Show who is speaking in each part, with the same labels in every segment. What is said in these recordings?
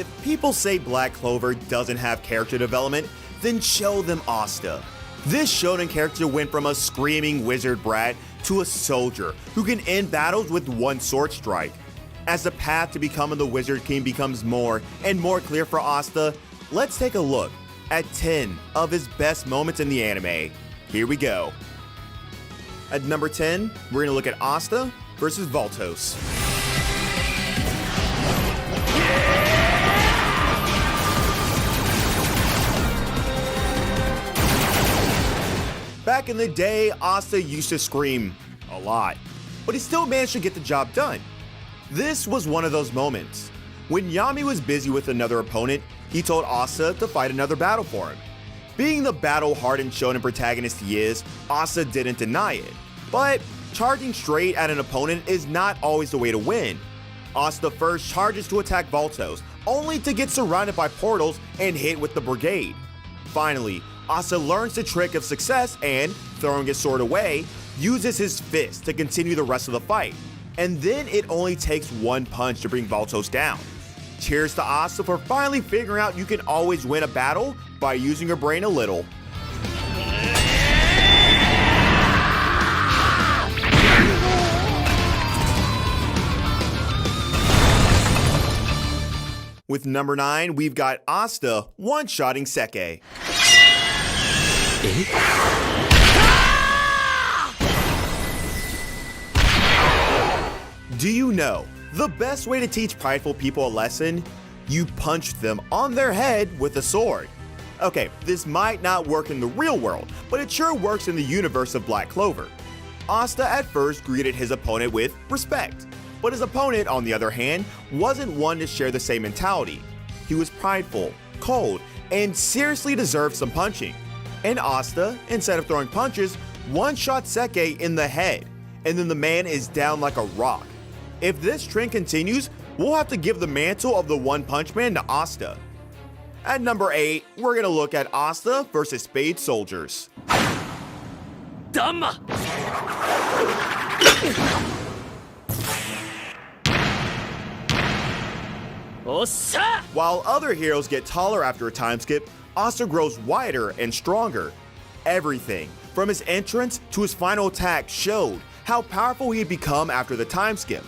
Speaker 1: If people say Black Clover doesn't have character development, then show them Asta. This shonen character went from a screaming wizard brat to a soldier who can end battles with one sword strike. As the path to becoming the Wizard King becomes more and more clear for Asta, let's take a look at 10 of his best moments in the anime. Here we go. At number 10, we're gonna look at Asta versus Voltos. Back in the day, Asta used to scream a lot, but he still managed to get the job done. This was one of those moments. When Yami was busy with another opponent, he told Asta to fight another battle for him. Being the battle-hardened shonen protagonist he is, Asta didn't deny it. But charging straight at an opponent is not always the way to win. Asta first charges to attack Voltos, only to get surrounded by portals and hit with the brigade. Finally, Asta learns the trick of success and, throwing his sword away, uses his fist to continue the rest of the fight. And then it only takes one punch to bring Voltos down. Cheers to Asta for finally figuring out you can always win a battle by using your brain a little. With number 9, we've got Asta one-shotting Seke. Do you know, the best way to teach prideful people a lesson? You punch them on their head with a sword. Okay, this might not work in the real world, but it sure works in the universe of Black Clover. Asta at first greeted his opponent with respect, but his opponent, on the other hand, wasn't one to share the same mentality. He was prideful, cold, and seriously deserved some punching. And Asta, instead of throwing punches, one-shot Seke in the head, and then the man is down like a rock. If this trend continues, we'll have to give the mantle of the One Punch Man to Asta. At number 8, we're gonna look at Asta versus Spade Soldiers.
Speaker 2: Dama!
Speaker 1: While other heroes get taller after a time skip, Asta grows wider and stronger. Everything, from his entrance to his final attack, showed how powerful he had become after the time skip.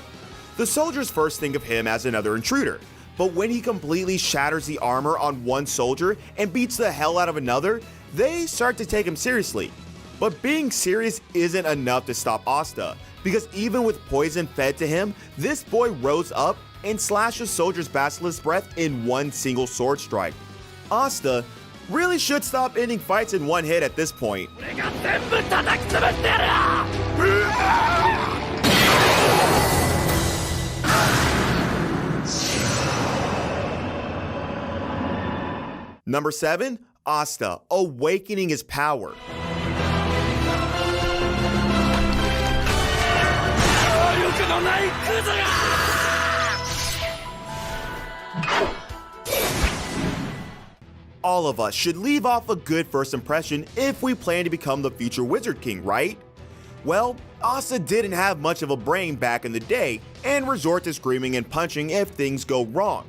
Speaker 1: The soldiers first think of him as another intruder, but when he completely shatters the armor on one soldier and beats the hell out of another, they start to take him seriously. But being serious isn't enough to stop Asta, because even with poison fed to him, this boy rose up and slashed a soldier's basilisk breath in one single sword strike. Asta really should stop ending fights in one hit at this point. Number 7, Asta awakening his power. All of us should leave off a good first impression if we plan to become the future Wizard King, right? Well, Asta didn't have much of a brain back in the day and resort to screaming and punching if things go wrong.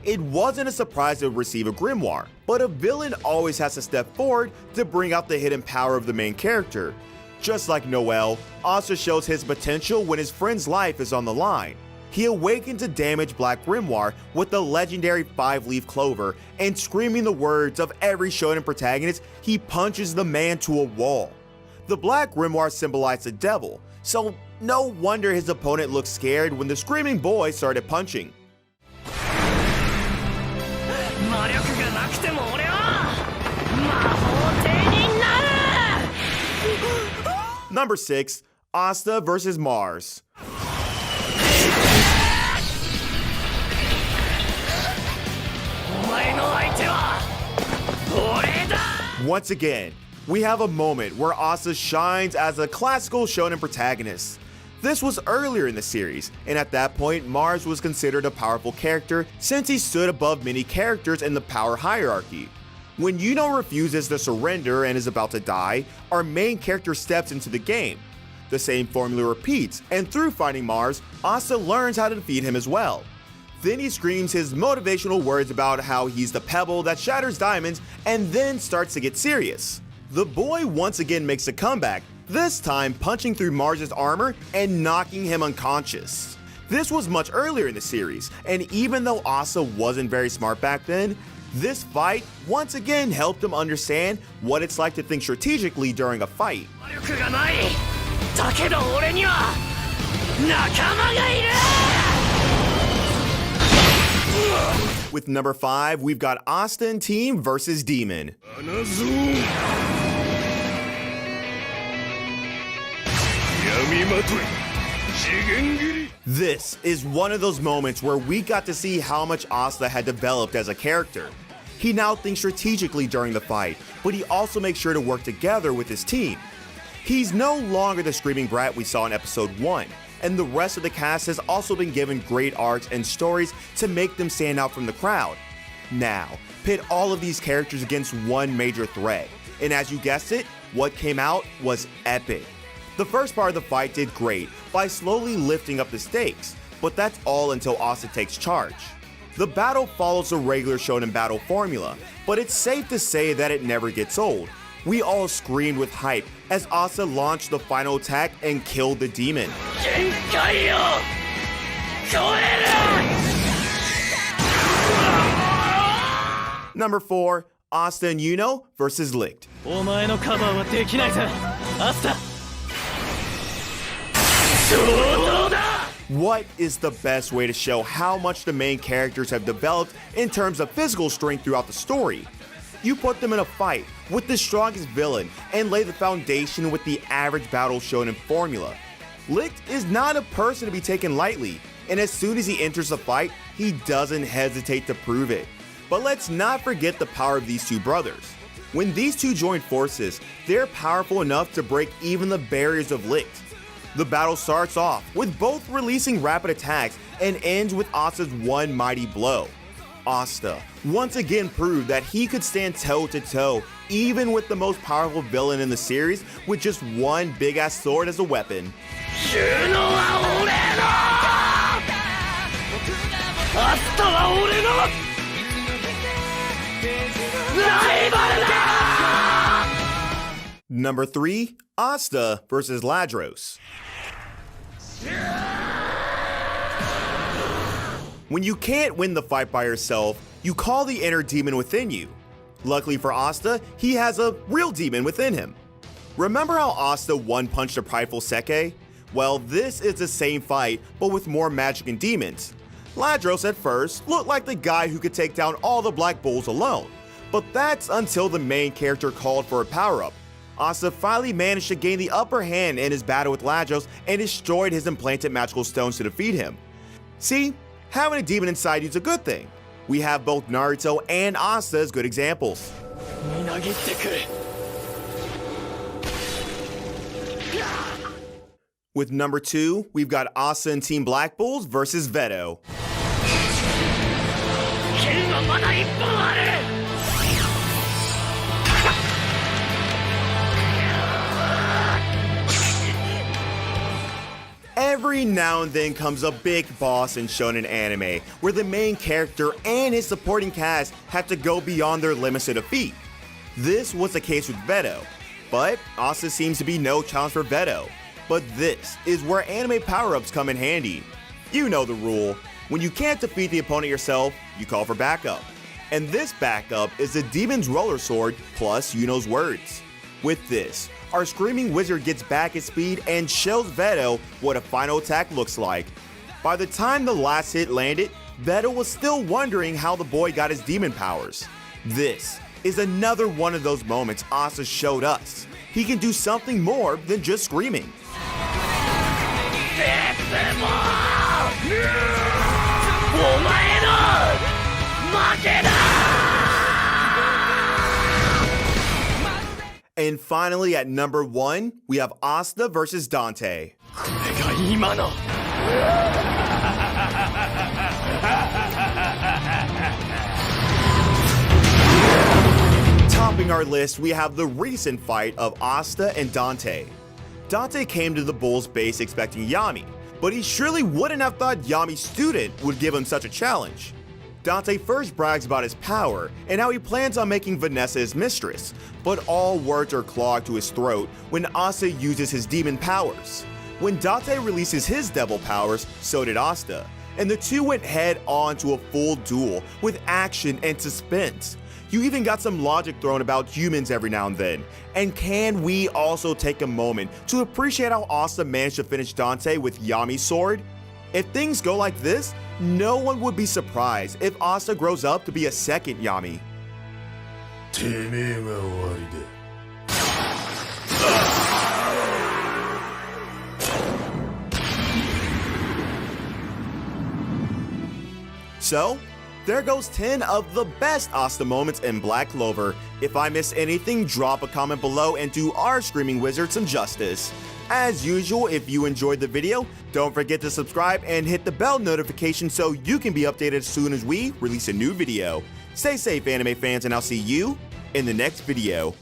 Speaker 1: It wasn't a surprise to receive a grimoire, but a villain always has to step forward to bring out the hidden power of the main character. Just like Noel, Asta shows his potential when his friend's life is on the line. He awakens a damaged black grimoire with the legendary 5-leaf clover, and screaming the words of every shonen protagonist, he punches the man to a wall. The black grimoire symbolized the devil, so no wonder his opponent looked scared when the screaming boy started punching. Number 6, Asta versus Mars. Once again, we have a moment where Asta shines as a classical shonen protagonist. This was earlier in the series, and at that point, Mars was considered a powerful character since he stood above many characters in the power hierarchy. When Yuno refuses to surrender and is about to die, our main character steps into the game. The same formula repeats, and through finding Mars, Asta learns how to defeat him as well. Then he screams his motivational words about how he's the pebble that shatters diamonds and then starts to get serious. The boy once again makes a comeback, this time punching through Mars's armor and knocking him unconscious. This was much earlier in the series, and even though Asta wasn't very smart back then, this fight once again helped him understand what it's like to think strategically during a fight. With number 5, we've got Asta and Team versus Demon. This is one of those moments where we got to see how much Asta had developed as a character. He now thinks strategically during the fight, but he also makes sure to work together with his team. He's no longer the screaming brat we saw in episode 1, and the rest of the cast has also been given great arcs and stories to make them stand out from the crowd. Now, pit all of these characters against one major threat, and as you guessed it, what came out was epic. The first part of the fight did great by slowly lifting up the stakes, but that's all until Asta takes charge. The battle follows the regular shonen battle formula, but it's safe to say that it never gets old. We all screamed with hype as Asta launched the final attack and killed the demon. Number 4, Asta and Yuno versus Licht. What is the best way to show how much the main characters have developed in terms of physical strength throughout the story? You put them in a fight with the strongest villain and lay the foundation with the average battle shonen formula. Licht is not a person to be taken lightly, and as soon as he enters the fight, he doesn't hesitate to prove it. But let's not forget the power of these two brothers. When these two join forces, they're powerful enough to break even the barriers of Licht. The battle starts off with both releasing rapid attacks and ends with Asta's one mighty blow. Asta once again proved that he could stand toe-to-toe even with the most powerful villain in the series with just one big-ass sword as a weapon. Number 3, Asta versus Ladros. When you can't win the fight by yourself, you call the inner demon within you. Luckily for Asta, he has a real demon within him. Remember how Asta one-punched a prideful Seke? Well, this is the same fight, but with more magic and demons. Ladros at first looked like the guy who could take down all the Black Bulls alone, but that's until the main character called for a power-up. Asta finally managed to gain the upper hand in his battle with Ladros and destroyed his implanted magical stones to defeat him. See, having a demon inside you is a good thing. We have both Naruto and Asta as good examples. With number 2, we've got Asta and Team Black Bulls versus Veto. Every now and then comes a big boss in shonen anime, where the main character and his supporting cast have to go beyond their limits to defeat. This was the case with Veto, but Asta seems to be no challenge for Veto. But this is where anime power-ups come in handy. You know the rule. When you can't defeat the opponent yourself, you call for backup. And this backup is the Demon's Roller Sword plus Yuno's words. With this, our Screaming Wizard gets back his speed and shows Veto what a final attack looks like. By the time the last hit landed, Veto was still wondering how the boy got his demon powers. This is another one of those moments Asta showed us. He can do something more than just screaming. And finally, at number 1, we have Asta versus Dante. Topping our list, we have the recent fight of Asta and Dante. Dante came to the Bulls base expecting Yami, but he surely wouldn't have thought Yami's student would give him such a challenge. Dante first brags about his power and how he plans on making Vanessa his mistress, but all words are clogged to his throat when Asta uses his demon powers. When Dante releases his devil powers, so did Asta, and the two went head on to a full duel with action and suspense. You even got some logic thrown about humans every now and then. And can we also take a moment to appreciate how Asta managed to finish Dante with Yami's sword? If things go like this, no one would be surprised if Asta grows up to be a second Yami.
Speaker 2: てめえが終わりだ。
Speaker 1: So, there goes 10 of the best Asta moments in Black Clover. If I missed anything, drop a comment below and do our Screaming Wizard some justice. As usual, if you enjoyed the video, don't forget to subscribe and hit the bell notification so you can be updated as soon as we release a new video. Stay safe, anime fans, and I'll see you in the next video.